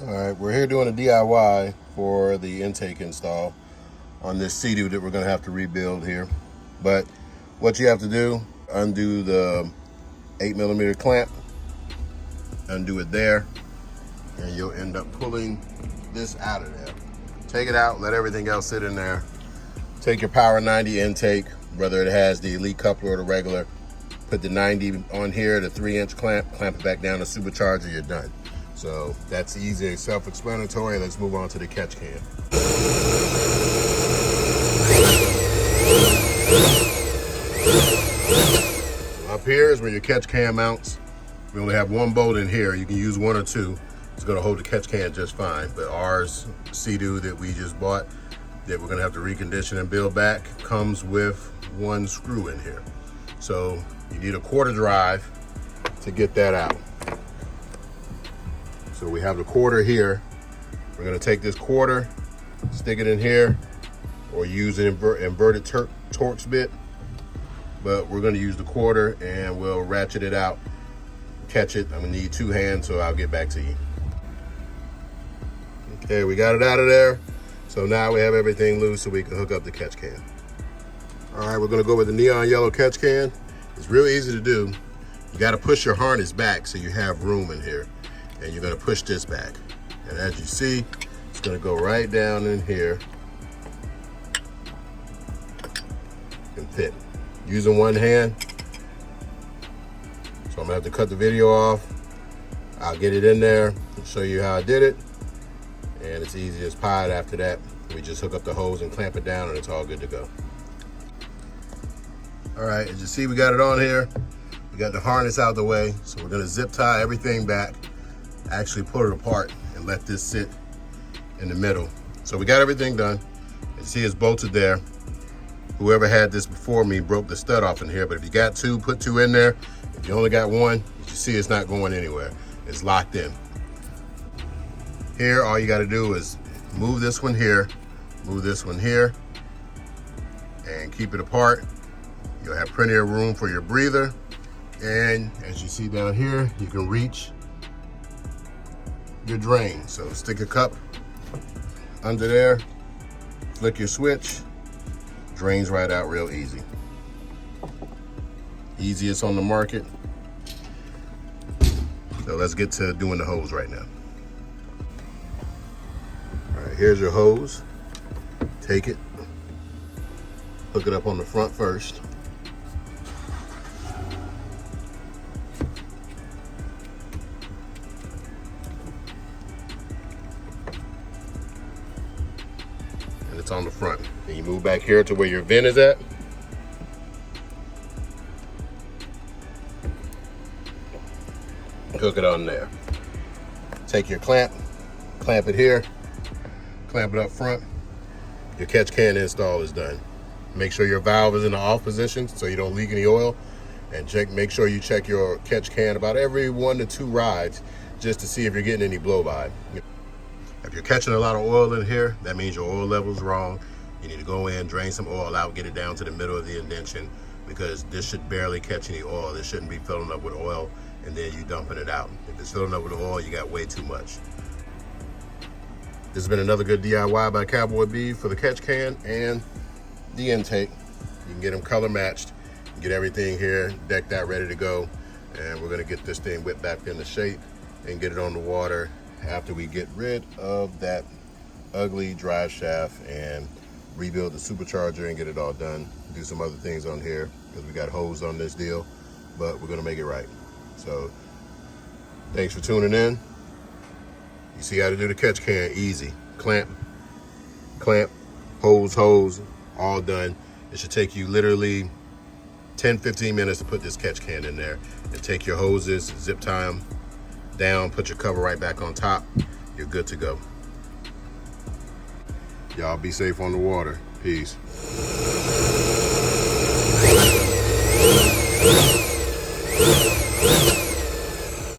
Alright, we're here doing a DIY for the intake install on this Seadoo that we're going to have to rebuild here. But what you have to do, undo the 8mm clamp, undo it there, and you'll end up pulling this out of there. Take it out, let everything else sit in there. Take your Power 90 intake, whether it has the Elite coupler or the regular, put the 90 on here, the 3-inch clamp it back down to supercharger, you're done. So that's easy, self-explanatory. Let's move on to the catch can. So up here is where your catch can mounts. We only have one bolt in here. You can use one or two. It's gonna hold the catch can just fine. But ours, Seadoo that we just bought, that we're gonna have to recondition and build back, comes with one screw in here. So you need a quarter drive to get that out. So we have the quarter here. We're gonna take this quarter, stick it in here, or use an inverted Torx bit. But we're gonna use the quarter and we'll ratchet it out, catch it. I'm gonna need 2 hands, so I'll get back to you. Okay, we got it out of there. So now we have everything loose so we can hook up the catch can. All right, we're gonna go with the neon yellow catch can. It's real easy to do. You gotta push your harness back so you have room in here. And you're gonna push this back. And as you see, it's gonna go right down in here and fit. Using one hand. So I'm gonna have to cut the video off. I'll get it in there and show you how I did it. And it's easy as pie after that. We just hook up the hose and clamp it down and it's all good to go. All right, as you see, we got it on here. We got the harness out of the way. So we're gonna zip tie everything back, actually pull it apart and let this sit in the middle. So we got everything done. You see it's bolted there. Whoever had this before me broke the stud off in here, but if you got 2, put 2 in there. If you only got 1, you see it's not going anywhere. It's locked in. Here, all you gotta do is move this one here, move this one here, and keep it apart. You'll have plenty of room for your breather. And as you see down here, you can reach your drain. So stick a cup under there, flick your switch, drains right out real easy. Easiest on the market. So let's get to doing the hose right now. All right, here's your hose. Take it, hook it up on the front first. And it's on the front. And you move back here to where your vent is at. Hook it on there. Take your clamp it here, clamp it up front. Your catch can install is done. Make sure your valve is in the off position so you don't leak any oil, and make sure you check your catch can about every 1 to 2 rides just to see if you're getting any blow by. If you're catching a lot of oil in here, that means your oil level's wrong. You need to go in, drain some oil out, get it down to the middle of the indentation, because this should barely catch any oil. This shouldn't be filling up with oil and then you dumping it out. If it's filling up with oil, you got way too much. This has been another good DIY by Cowboy B for the catch can and the intake. You can get them color matched, get everything here decked out, ready to go. And we're gonna get this thing whipped back into shape and get it on the water after we get rid of that ugly drive shaft and rebuild the supercharger and get it all done. Do some other things on here because we got hose on this deal, but we're gonna make it right. So thanks for tuning in. You see how to do the catch can, easy. Clamp, hose, all done. It should take you literally 10-15 minutes to put this catch can in there. And take your hoses, zip tie them down, put your cover right back on top. You're good to go. Y'all be safe on the water. Peace.